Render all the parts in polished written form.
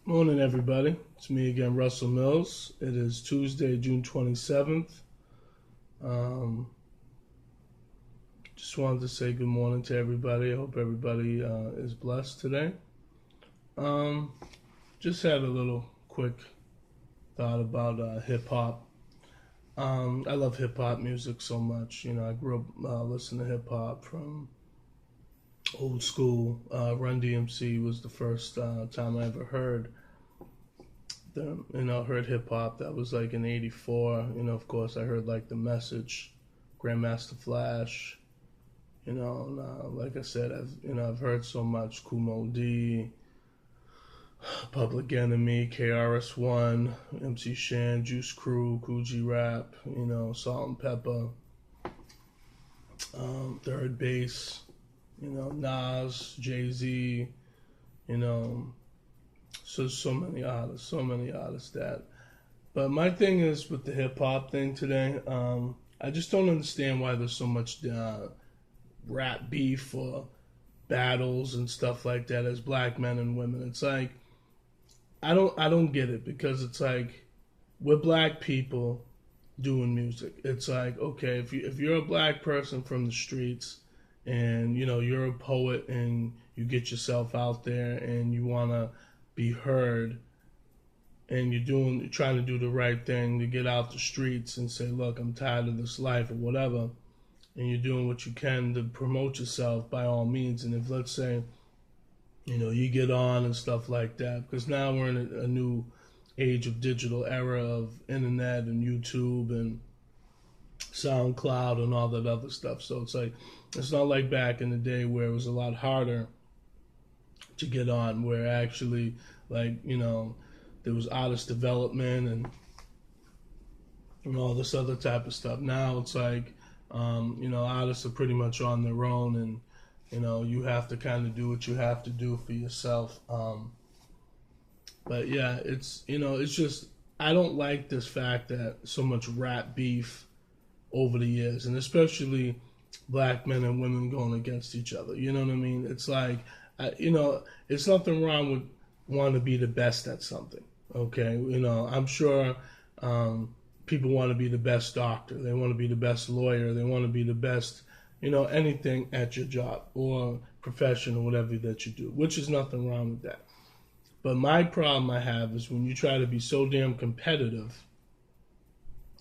Morning, everybody. It's me again, Russell Mills. It is Tuesday, June 27th. Um, just wanted to say good morning to everybody. I hope everybody is blessed today. Um, just had a little quick thought about hip hop. I love hip hop music so much. You know, I grew up listening to hip hop from old school. Run DMC was the first time I ever heard heard hip hop. That was like in '84. Of course, I heard like The Message, Grandmaster Flash. Like I said, I've heard so much. Kool Moe Dee, Public Enemy, KRS-One, MC Shan, Juice Crew, Kool G Rap. Salt and Pepper, Third Base. Nas, Jay-Z. So many artists that. But my thing is with the hip hop thing today. I just don't understand why there's so much rap beef or battles and stuff like that as black men and women. It's like I don't get it, because it's like we're black people doing music. It's like, okay, if you're a black person from the streets and you're a poet and you get yourself out there and you want to be heard, and you're trying to do the right thing to get out the streets and say, look, I'm tired of this life or whatever, and you're doing what you can to promote yourself, by all means. And if, let's say, you get on and stuff like that, because now we're in a new age of digital era of internet and YouTube and SoundCloud and all that other stuff. So it's like, it's not like back in the day where it was a lot harder to get on, where actually, there was artist development and all this other type of stuff. Now it's like, artists are pretty much on their own, and you have to kind of do what you have to do for yourself. But yeah, it's just, I don't like this fact that so much rap beef over the years, and especially black men and women going against each other. You know what I mean? It's like, it's nothing wrong with wanting to be the best at something. Okay, I'm sure people want to be the best doctor. They want to be the best lawyer. They want to be the best, anything at your job or profession or whatever that you do, which is nothing wrong with that. But my problem I have is when you try to be so damn competitive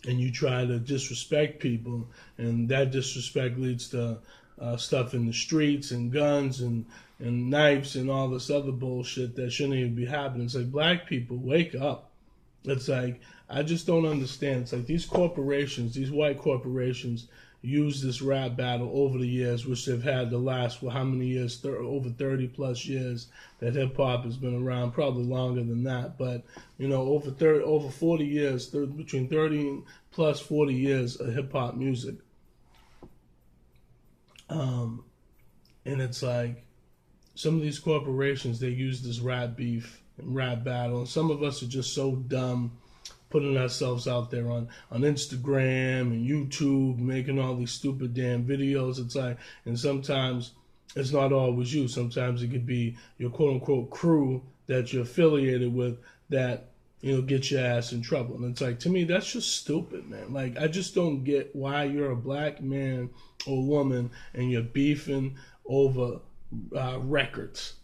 and you try to disrespect people, and that disrespect leads to stuff in the streets and guns and knives and all this other bullshit that shouldn't even be happening. It's like, black people, wake up. It's like, I just don't understand. It's like these corporations, these white corporations, use this rap battle over the years, which they've had the last, how many years? Over 30 plus years that hip hop has been around, probably longer than that. But over 40 years, between 30 plus 40 years of hip hop music. And it's like, some of these corporations, they use this rap beef and rap battle, and some of us are just so dumb, putting ourselves out there on Instagram and YouTube, making all these stupid damn videos. It's like, and sometimes it's not always you. Sometimes it could be your quote unquote crew that you're affiliated with that, get your ass in trouble. And it's like, to me, that's just stupid, man. Like, I just don't get why you're a black man or woman and you're beefing over records.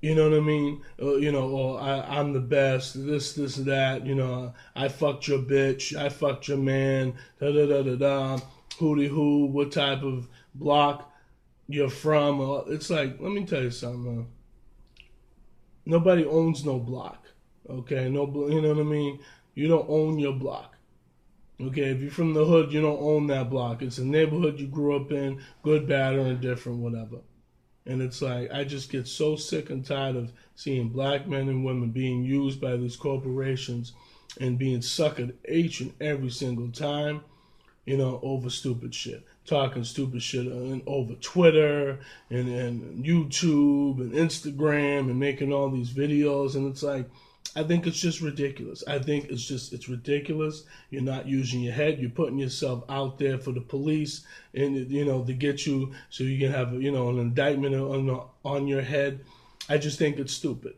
You know what I mean? I'm the best, this, that, I fucked your bitch, I fucked your man, da-da-da-da-da, hooty hoo, what type of block you're from. It's like, let me tell you something, nobody owns no block, okay? No, you know what I mean? You don't own your block. Okay, if you're from the hood, you don't own that block. It's a neighborhood you grew up in, good, bad, or indifferent, whatever. And it's like, I just get so sick and tired of seeing black men and women being used by these corporations and being suckered each and every single time, over stupid shit. Talking stupid shit over Twitter and YouTube and Instagram and making all these videos. And it's like, I think it's just ridiculous. It's ridiculous. You're not using your head. You're putting yourself out there for the police and, to get you so you can have, an indictment on your head. I just think it's stupid.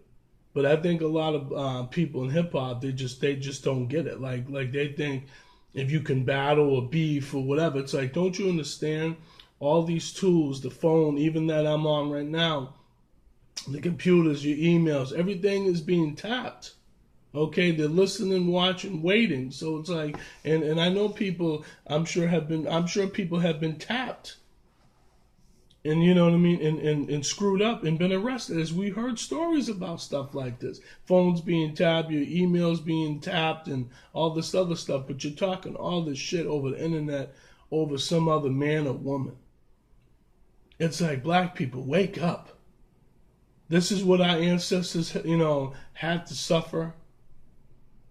But I think a lot of people in hip hop they just don't get it. Like they think if you can battle or beef or whatever, it's like, don't you understand? All these tools, the phone, even that I'm on right now, the computers, your emails, everything is being tapped. Okay, they're listening, watching, waiting. So it's like, and I know people, I'm sure people have been tapped, and you know what I mean, and screwed up and been arrested. As we heard stories about stuff like this, phones being tapped, your emails being tapped, and all this other stuff. But you're talking all this shit over the internet, over some other man or woman. It's like, black people, wake up. This is what our ancestors, had to suffer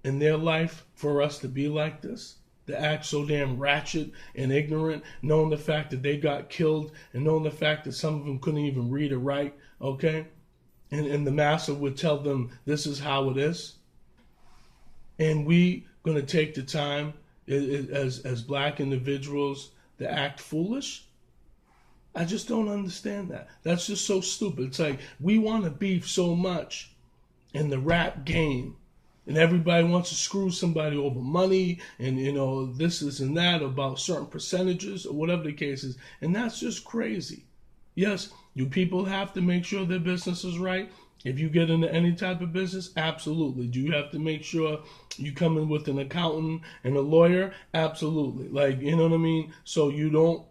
in their life for us to be like this, to act so damn ratchet and ignorant, knowing the fact that they got killed and knowing the fact that some of them couldn't even read or write, okay? And the master would tell them, this is how it is. And we going to take the time as black individuals to act foolish? I just don't understand that. That's just so stupid. It's like we want to beef so much in the rap game. And everybody wants to screw somebody over money and, this is and that about certain percentages or whatever the case is. And that's just crazy. Yes, you people have to make sure their business is right. If you get into any type of business, absolutely. Do you have to make sure you come in with an accountant and a lawyer? Absolutely. Like, you know what I mean? So you don't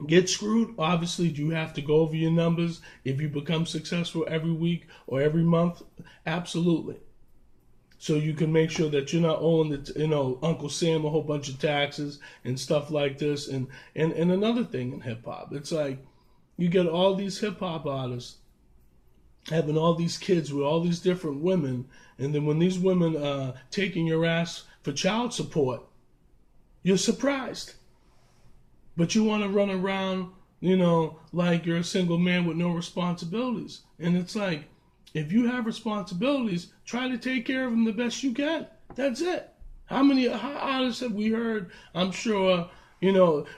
get screwed. Obviously, do you have to go over your numbers if you become successful every week or every month? Absolutely. So you can make sure that you're not owing Uncle Sam a whole bunch of taxes and stuff like this. And another thing in hip hop, it's like you get all these hip hop artists having all these kids with all these different women, and then when these women taking your ass for child support, you're surprised. But you want to run around, like you're a single man with no responsibilities. And it's like, if you have responsibilities, try to take care of them the best you can. That's it. How many artists have we heard? I'm sure,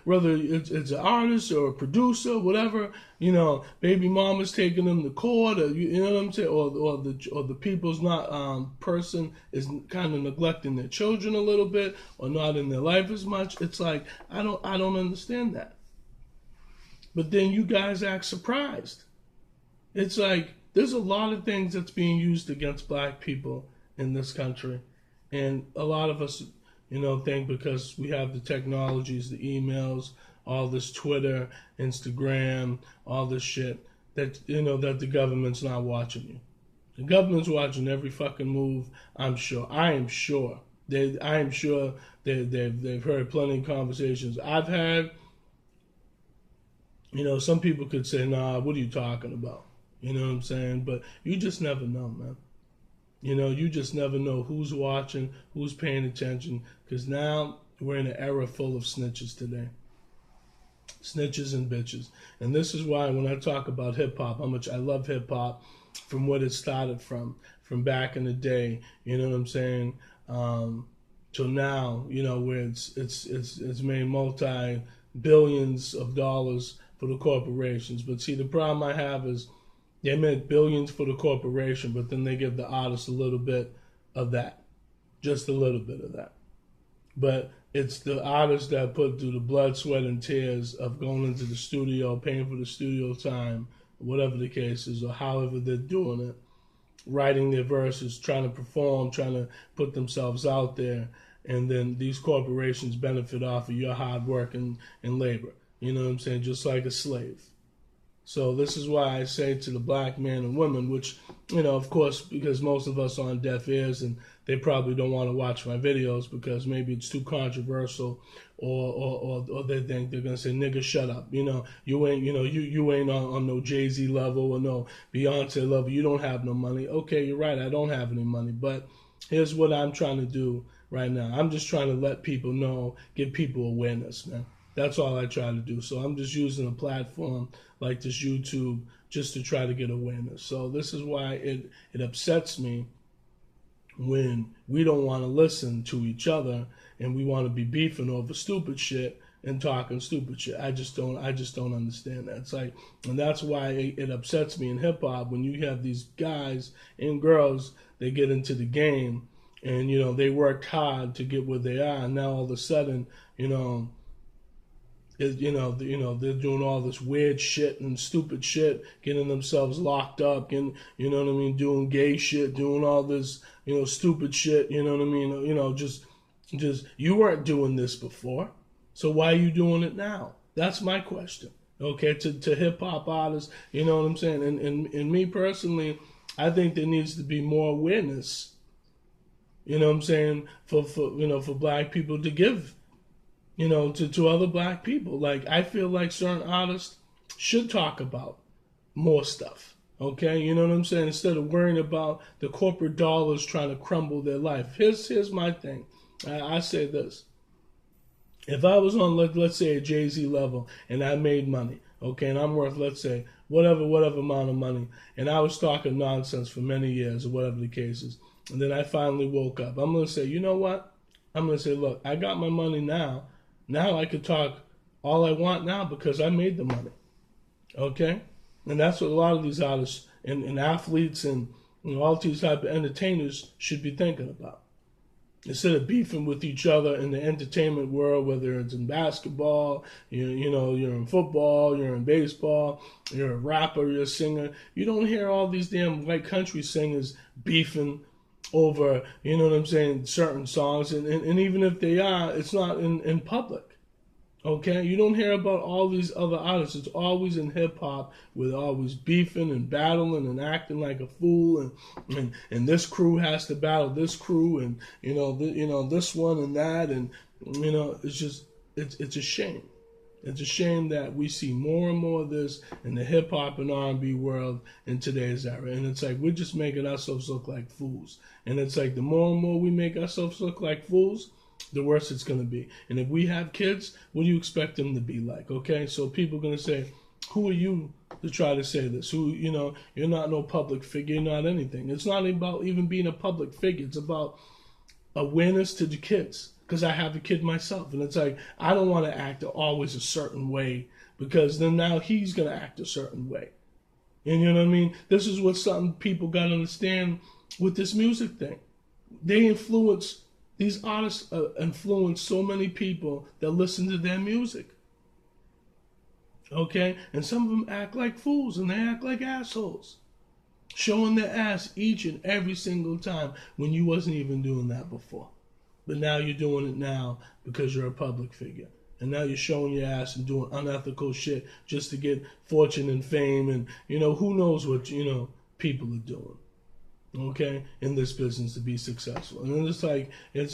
whether it's an artist or a producer, whatever, baby mama's taking them to court, or you know what I'm saying, or the people's not person is kind of neglecting their children a little bit, or not in their life as much. It's like I don't understand that. But then you guys act surprised. It's like there's a lot of things that's being used against black people in this country, and a lot of us, think because we have the technologies, the emails, all this Twitter, Instagram, all this shit, that that the government's not watching you. The government's watching every fucking move. I am sure. They've heard plenty of conversations I've had. Some people could say, "Nah, what are you talking about?" You know what I'm saying? But you just never know, man. You just never know who's watching, who's paying attention, because now we're in an era full of snitches today. Snitches and bitches. And this is why when I talk about hip-hop, how much I love hip-hop from what it started from back in the day, you know what I'm saying, till now, where it's made multi-billions of dollars for the corporations. But see, the problem I have is they make billions for the corporation, but then they give the artist a little bit of that. Just a little bit of that. But it's the artists that put through the blood, sweat, and tears of going into the studio, paying for the studio time, whatever the case is, or however they're doing it, writing their verses, trying to perform, trying to put themselves out there, and then these corporations benefit off of your hard work and labor. You know what I'm saying? Just like a slave. So this is why I say to the black man and woman, which, of course, because most of us are on deaf ears and they probably don't want to watch my videos because maybe it's too controversial, or they think they're gonna say, "Nigga, shut up." You ain't, you ain't on no Jay-Z level or no Beyonce level. You don't have no money. Okay, you're right. I don't have any money, but here's what I'm trying to do right now. I'm just trying to let people know, give people awareness, man. That's all I try to do. So I'm just using a platform like this YouTube just to try to get awareness. So this is why it upsets me when we don't want to listen to each other and we want to be beefing over stupid shit and talking stupid shit. I just don't understand that. It's like, and that's why it upsets me in hip hop when you have these guys and girls that get into the game and they worked hard to get where they are, and now all of a sudden they're doing all this weird shit and stupid shit, getting themselves locked up, and doing gay shit, doing all this stupid shit. Just you weren't doing this before, so why are you doing it now? That's my question. Okay, to hip hop artists, you know what I'm saying? And me personally, I think there needs to be more awareness. You know what I'm saying? For black people to give, to other black people. Like, I feel like certain artists should talk about more stuff. Okay, you know what I'm saying? Instead of worrying about the corporate dollars trying to crumble their life. Here's my thing. I say this. If I was on, let's say, a Jay-Z level and I made money, okay, and I'm worth, let's say, whatever amount of money, and I was talking nonsense for many years or whatever the case is, and then I finally woke up, I'm going to say, you know what? I'm going to say, look, I got my money now. Now I can talk all I want now because I made the money, okay? And that's what a lot of these artists and athletes and all these type of entertainers should be thinking about. Instead of beefing with each other in the entertainment world, whether it's in basketball, you're in football, you're in baseball, you're a rapper, you're a singer, you don't hear all these damn white country singers beefing over, you know what I'm saying, certain songs. And even if they are, it's not in public. Okay, you don't hear about all these other artists. It's always in hip hop, with always beefing and battling and acting like a fool, and this crew has to battle this crew, and this one and that, and it's just it's a shame. It's a shame that we see more and more of this in the hip hop and R&B world in today's era, and it's like we're just making ourselves look like fools. And it's like the more and more we make ourselves look like fools, the worse it's going to be. And if we have kids, what do you expect them to be like? Okay, so people are going to say, who are you to try to say this? You're not no public figure, you're not anything. It's not about even being a public figure. It's about awareness to the kids, because I have a kid myself. And it's like, I don't want to act always a certain way, because then now he's going to act a certain way. And you know what I mean? This is what some people got to understand with this music thing. These artists influence so many people that listen to their music. Okay? And some of them act like fools and they act like assholes. Showing their ass each and every single time when you wasn't even doing that before. But now you're doing it now because you're a public figure. And now you're showing your ass and doing unethical shit just to get fortune and fame, and who knows what people are doing. Okay, in this business to be successful. And then it's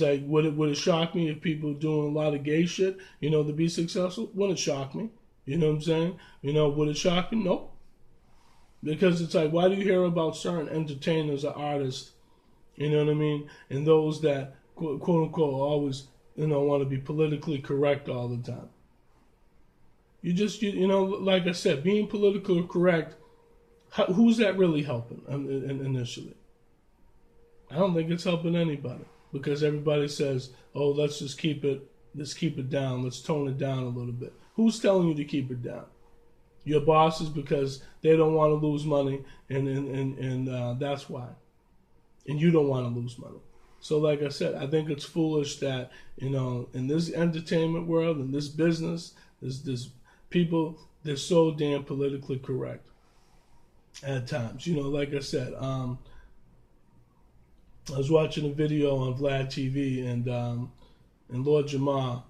like would it shock me if people doing a lot of gay shit, to be successful? Wouldn't it shock me? You know what I'm saying? Would it shock me? Nope. Because it's like, why do you hear about certain entertainers or artists, you know what I mean, and those that quote unquote always want to be politically correct all the time? You just like I said, being politically correct, who's that really helping initially? I don't think it's helping anybody, because everybody says, oh, let's keep it down. Let's tone it down a little bit. Who's telling you to keep it down? Your bosses, because they don't want to lose money, and that's why. And you don't want to lose money. So like I said, I think it's foolish that, in this entertainment world, in this business, there's people, they're so damn politically correct at times. Like I said, I was watching a video on Vlad TV, and Lord Jamar,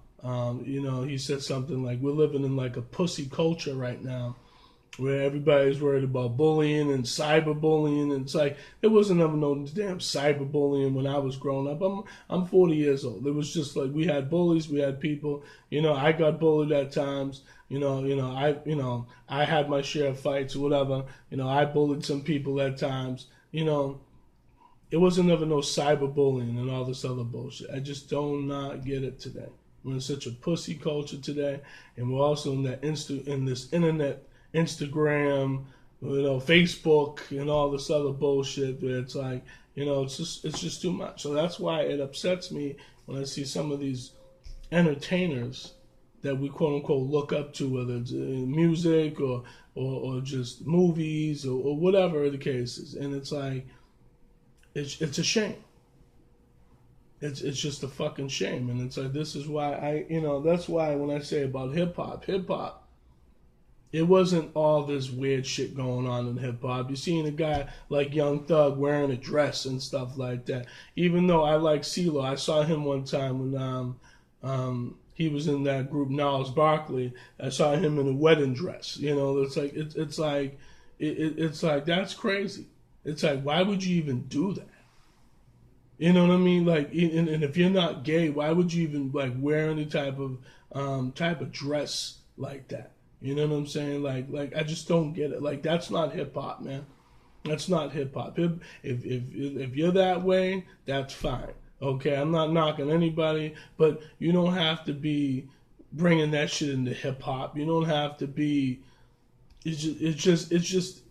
he said something like, we're living in like a pussy culture right now, where everybody's worried about bullying and cyberbullying, and it's like, there wasn't ever no damn cyberbullying when I was growing up. I'm 40 years old. It was just like, we had bullies, we had people, I got bullied at times, I had my share of fights or whatever, I bullied some people at times, it wasn't ever no cyberbullying and all this other bullshit. I just do not get it today. We're in such a pussy culture today, and we're also in this internet, Instagram, Facebook, and all this other bullshit where it's like, it's just too much. So that's why it upsets me when I see some of these entertainers that we quote unquote look up to, whether it's music or just movies or whatever the case is. And it's like, it's a shame. It's just a fucking shame. And it's like, this is why that's why when I say about hip hop, it wasn't all this weird shit going on in hip hop. You're seeing a guy like Young Thug wearing a dress and stuff like that. Even though I like CeeLo, I saw him one time when he was in that group Gnarls Barkley. I saw him in a wedding dress. It's like it's like that's crazy. It's like, why would you even do that? You know what I mean? Like, and if you're not gay, why would you even like wear any type of dress like that? You know what I'm saying? Like I just don't get it. Like, that's not hip hop, man. That's not hip hop. If you're that way, that's fine. Okay, I'm not knocking anybody, but you don't have to be bringing that shit into hip hop. You don't have to be. It's just.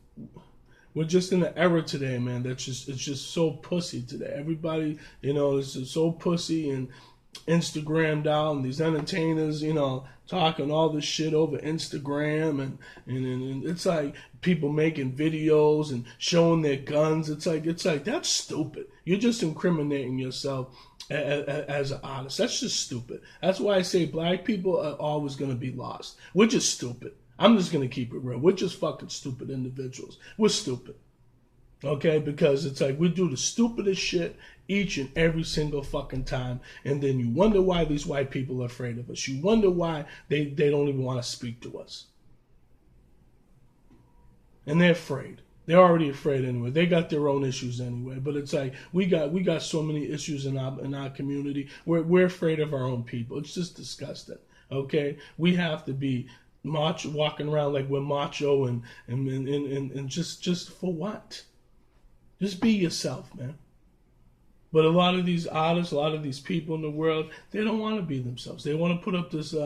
We're just in an era today, man. It's just so pussy today. Everybody, is just so pussy and Instagrammed out, and these entertainers, talking all this shit over Instagram, and it's like people making videos and showing their guns. It's like that's stupid. You're just incriminating yourself as an artist. That's just stupid. That's why I say black people are always going to be lost. We're just stupid. I'm just going to keep it real. We're just fucking stupid individuals. We're stupid. Okay? Because it's like we do the stupidest shit each and every single fucking time. And then you wonder why these white people are afraid of us. You wonder why they don't even want to speak to us. And they're afraid. They're already afraid anyway. They got their own issues anyway. But it's like we got so many issues in our community. We're afraid of our own people. It's just disgusting. Okay? We have to be walking around like we're macho and just for what? Just be yourself, man. But a lot of these artists, a lot of these people in the world, they don't want to be themselves. They want to put up this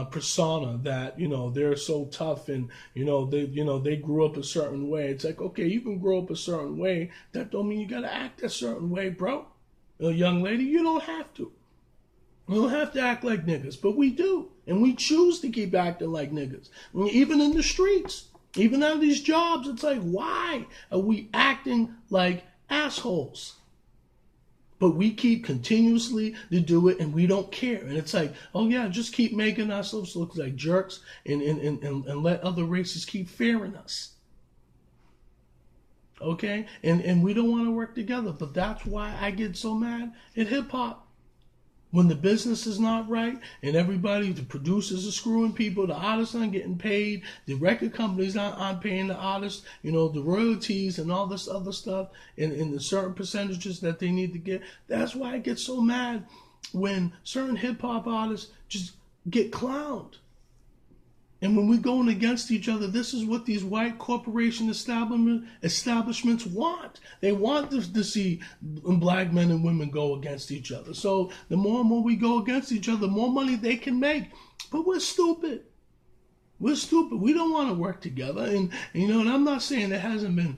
persona that they're so tough and they grew up a certain way. It's like, okay, you can grow up a certain way. That don't mean you gotta act a certain way, bro. Young lady, you don't have to. We don't have to act like niggas, but we do. And we choose to keep acting like niggas. Even in the streets, even on these jobs, it's like, why are we acting like assholes? But we keep continuously to do it and we don't care. And it's like, oh yeah, just keep making ourselves look like jerks and let other races keep fearing us. Okay? And we don't want to work together. But that's why I get so mad at hip hop. When the business is not right and everybody, the producers are screwing people, the artists aren't getting paid, the record companies aren't paying the artists, the royalties and all this other stuff and the certain percentages that they need to get. That's why I get so mad when certain hip hop artists just get clowned. And when we're going against each other, this is what these white corporation establishments want. They want to see black men and women go against each other. So the more and more we go against each other, the more money they can make. But we're stupid. We're stupid. We don't want to work together. And I'm not saying there hasn't been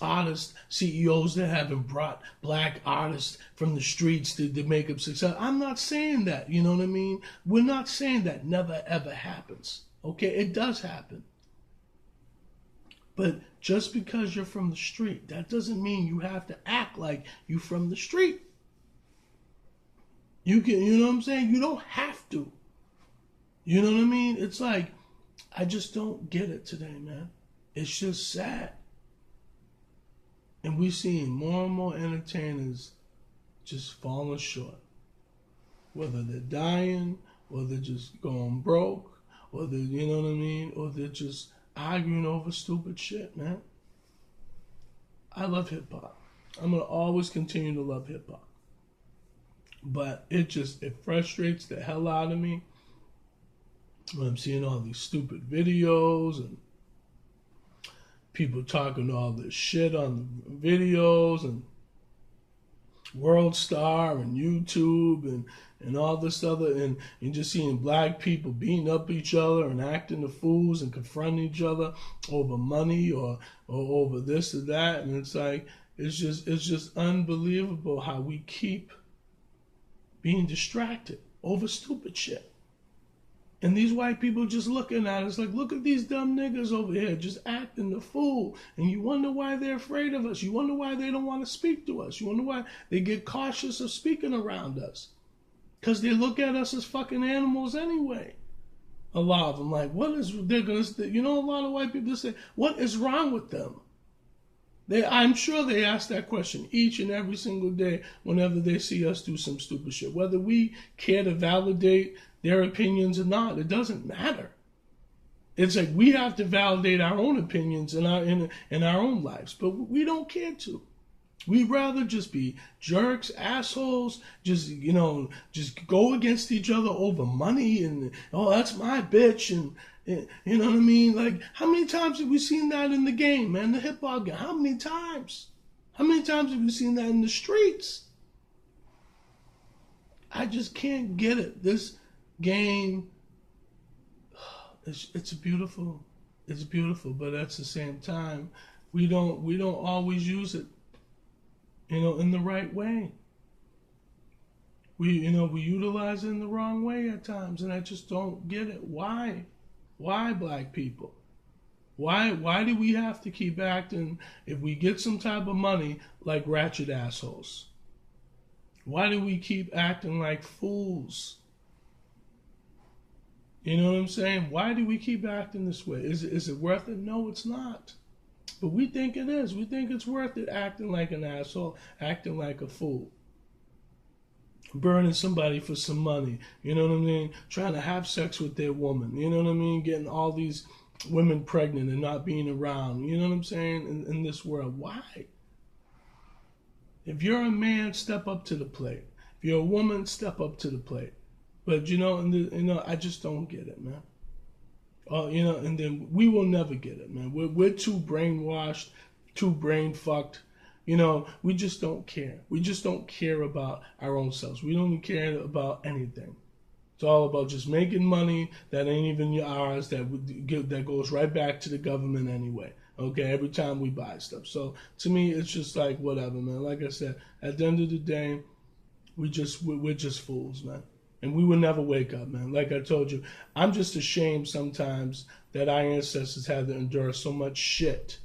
artists, CEOs that haven't brought black artists from the streets to make them successful. I'm not saying that. You know what I mean? We're not saying that never ever happens. Okay, it does happen. But just because you're from the street, that doesn't mean you have to act like you from the street. You know what I'm saying? You don't have to. You know what I mean? It's like, I just don't get it today, man. It's just sad. And we're seeing more and more entertainers just falling short. Whether they're dying, or they're just going broke, or they're, you know what I mean? Or they're just arguing over stupid shit, man. I love hip hop. I'm going to always continue to love hip hop. But it frustrates the hell out of me when I'm seeing all these stupid videos and people talking all this shit on the videos and World Star and YouTube and all this other, and you're just seeing black people beating up each other and acting the fools and confronting each other over money or over this or that. And it's like, it's just unbelievable how we keep being distracted over stupid shit. And these white people just looking at us like, look at these dumb niggas over here just acting the fool. And you wonder why they're afraid of us. You wonder why they don't want to speak to us. You wonder why they get cautious of speaking around us. Because they look at us as fucking animals anyway. A lot of them, like, what is ridiculous? You know, a lot of white people say, what is wrong with them? I'm sure they ask that question each and every single day whenever they see us do some stupid shit. Whether we care to validate their opinions or not, it doesn't matter. It's like we have to validate our own opinions in our own lives, but we don't care to. We'd rather just be jerks, assholes, just go against each other over money and, oh, that's my bitch, and you know what I mean? Like, how many times have we seen that in the game, man? The hip hop game. How many times? How many times have we seen that in the streets? I just can't get it. This game, it's beautiful. It's beautiful, but at the same time, we don't always use it, in the right way. We utilize it in the wrong way at times, and I just don't get it. Why? Why, black people? Why do we have to keep acting, if we get some type of money, like ratchet assholes? Why do we keep acting like fools? You know what I'm saying? Why do we keep acting this way? Is it worth it? No, it's not. But we think it is. We think it's worth it, acting like an asshole, acting like a fool. Burning somebody for some money, you know what I mean? Trying to have sex with their woman, you know what I mean? Getting all these women pregnant and not being around, you know what I'm saying? In this world, why? If you're a man, step up to the plate. If you're a woman, step up to the plate. But I just don't get it, man. And then we will never get it, man. We're too brainwashed, too brain fucked. We just don't care. We just don't care about our own selves. We don't care about anything. It's all about just making money that ain't even ours, that goes right back to the government anyway. Okay, every time we buy stuff. So to me, it's just like whatever, man. Like I said, at the end of the day, we're just fools, man. And we will never wake up, man. Like I told you, I'm just ashamed sometimes that our ancestors had to endure so much shit.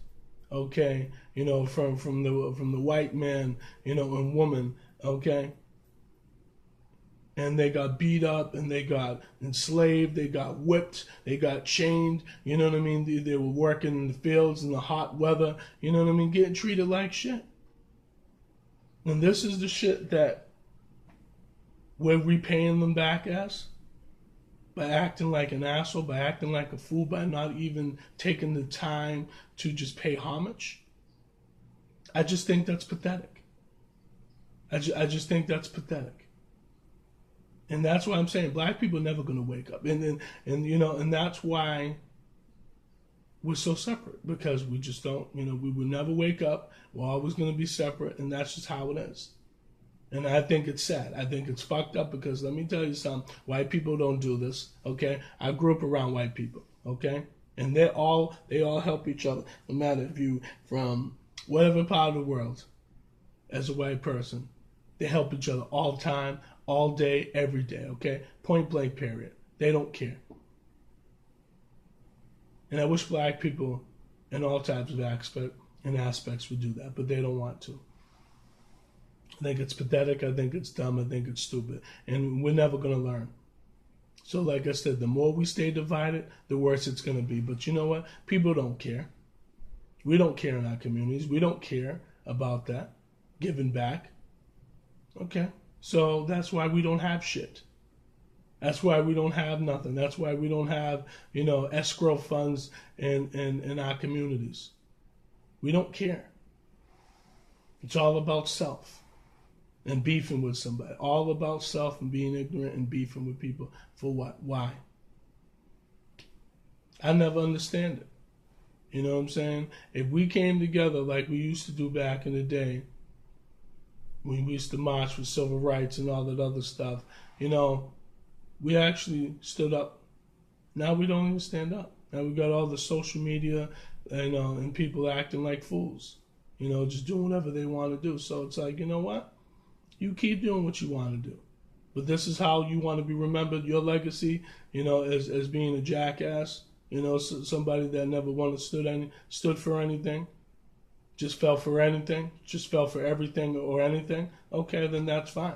Okay, from the white man, and woman, okay, and they got beat up, and they got enslaved, they got whipped, they got chained, you know what I mean? They were working in the fields in the hot weather, you know what I mean? Getting treated like shit. And this is the shit that we're repaying them back as, by acting like an asshole, by acting like a fool, by not even taking the time to just pay homage. I just think that's pathetic. I just think that's pathetic. And that's why I'm saying black people are never going to wake up. And that's why we're so separate, because we just don't, we will never wake up. We're always going to be separate, and that's just how it is. And I think it's sad. I think it's fucked up, because let me tell you something. White people don't do this, okay? I grew up around white people, okay? And they all help each other. No matter if you from whatever part of the world, as a white person, they help each other all the time, all day, every day, okay? Point blank, period. They don't care. And I wish black people in all types of aspects would do that, but they don't want to. I think it's pathetic. I think it's dumb. I think it's stupid. And we're never going to learn. So like I said, the more we stay divided, the worse it's going to be. But you know what? People don't care. We don't care in our communities. We don't care about that. Giving back. Okay. So that's why we don't have shit. That's why we don't have nothing. That's why we don't have, escrow funds in our communities. We don't care. It's all about self. And beefing with somebody. All about self and being ignorant and beefing with people. For what? Why? I never understand it. You know what I'm saying? If we came together like we used to do back in the day, when we used to march for civil rights and all that other stuff, we actually stood up. Now we don't even stand up. Now we got all the social media, and people acting like fools. Just doing whatever they want to do. So it's like, you know what? You keep doing what you want to do. But this is how you want to be remembered, your legacy, as being a jackass, somebody that never stood for anything, just fell for anything, just fell for everything or anything. Okay, then that's fine.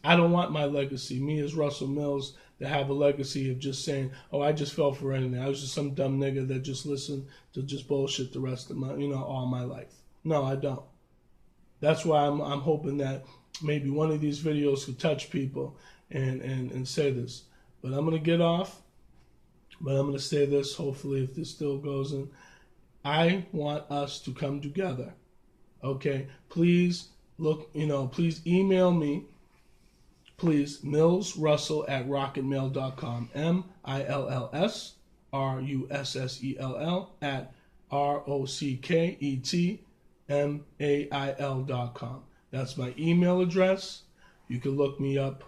I don't want my legacy, me as Russell Mills, to have a legacy of just saying, oh, I just fell for anything. I was just some dumb nigga that just listened to just bullshit the rest of my, all my life. No, I don't. That's why I'm hoping that maybe one of these videos could touch people and say this. But I'm going to get off. But I'm going to say this, hopefully, if this still goes in. I want us to come together. Okay? Please please email me. Please, millsrussell@rocketmail.com. MILLSRUSSELL@ROCKETMAIL.com. That's my email address. You can look me up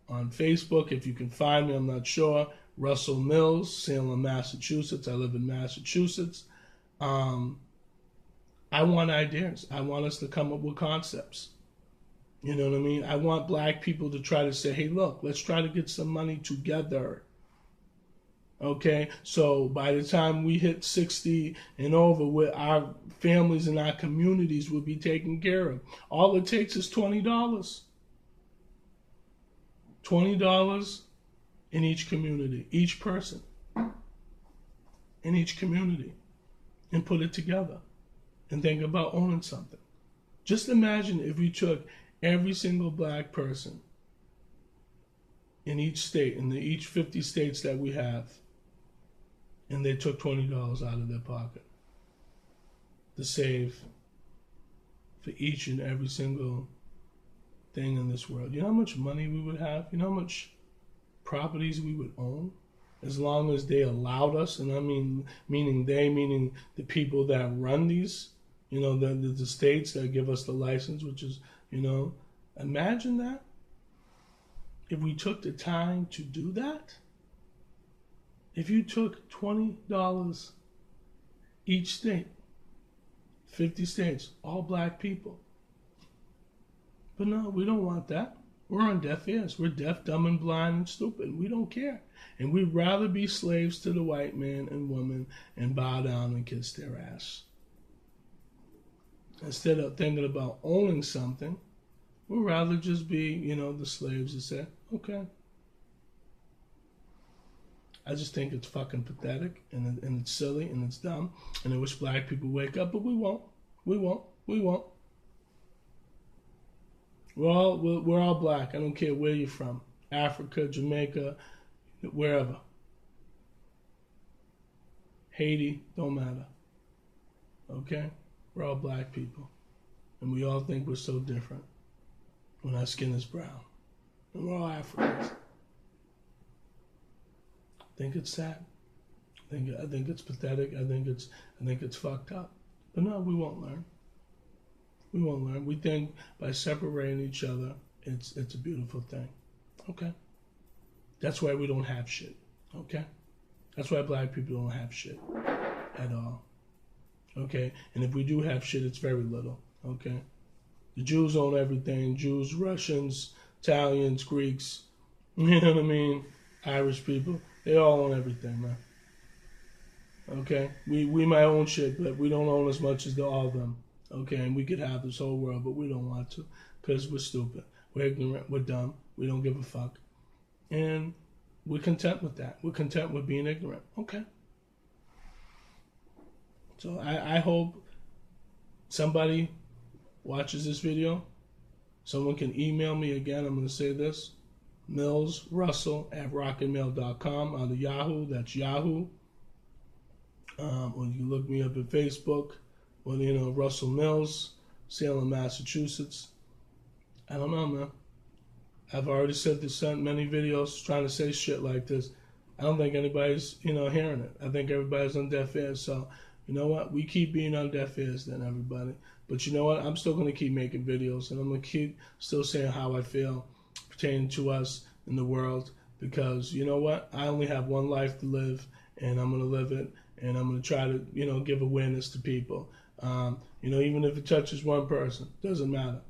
on Facebook if you can find me. I'm not sure. Russell Mills, Salem, Massachusetts. I live in Massachusetts. I want ideas. I want us to come up with concepts. You know what I mean? I want black people to try to say, hey, look, let's try to get some money together. Okay? So by the time we hit 60 and over, our families and our communities will be taken care of. All it takes is $20. $20 in each community, each person in each community, and put it together and think about owning something. Just imagine if we took every single black person in each state, in each 50 states that we have, and they took $20 out of their pocket to save for each and every single thing in this world. You know how much money we would have? You know how much properties we would own? As long as they allowed us, and I mean, meaning the people that run these, the states that give us the license, which is, imagine that. If we took the time to do that, if you took $20 each state, 50 states, all black people. But no, we don't want that. We're on deaf ears. We're deaf, dumb, and blind and stupid. We don't care. And we'd rather be slaves to the white man and woman and bow down and kiss their ass. Instead of thinking about owning something, we'd rather just be, the slaves that say, okay. I just think it's fucking pathetic and it's silly and it's dumb. And I wish black people wake up, but we won't. We won't. We won't. We're all black. I don't care where you're from. Africa, Jamaica, wherever. Haiti, don't matter. Okay? We're all black people. And we all think we're so different when our skin is brown. And we're all Africans. I think it's sad. I think it's pathetic. I think it's fucked up. But no, we won't learn. We won't learn. We think by separating each other, it's a beautiful thing. Okay? That's why we don't have shit. Okay? That's why black people don't have shit at all. Okay? And if we do have shit, it's very little. Okay? The Jews own everything. Jews, Russians, Italians, Greeks, you know what I mean? Irish people. They all own everything, man. Okay? We might own shit, but we don't own as much as all of them. Okay, and we could have this whole world, but we don't want to because we're stupid. We're ignorant. We're dumb. We don't give a fuck. And we're content with that. We're content with being ignorant. Okay. So I hope somebody watches this video. Someone can email me again. I'm going to say this. millsrussell@rocketmail.com on the Yahoo. That's Yahoo. Or you can look me up at Facebook. Well, Russell Mills, Salem, Massachusetts. I don't know, man. I've already said this in many videos trying to say shit like this. I don't think anybody's, hearing it. I think everybody's on deaf ears. So, you know what? We keep being on deaf ears then, everybody. But you know what? I'm still going to keep making videos. And I'm going to keep still saying how I feel pertaining to us in the world. Because, you know what? I only have one life to live. And I'm going to live it. And I'm going to try to, give awareness to people. Even if it touches one person, doesn't matter.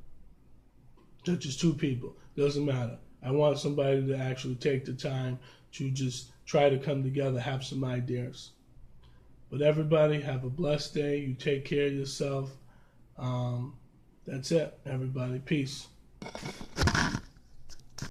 Touches two people, doesn't matter. I want somebody to actually take the time to just try to come together, have some ideas. But everybody, have a blessed day. You take care of yourself. That's it, everybody. Peace.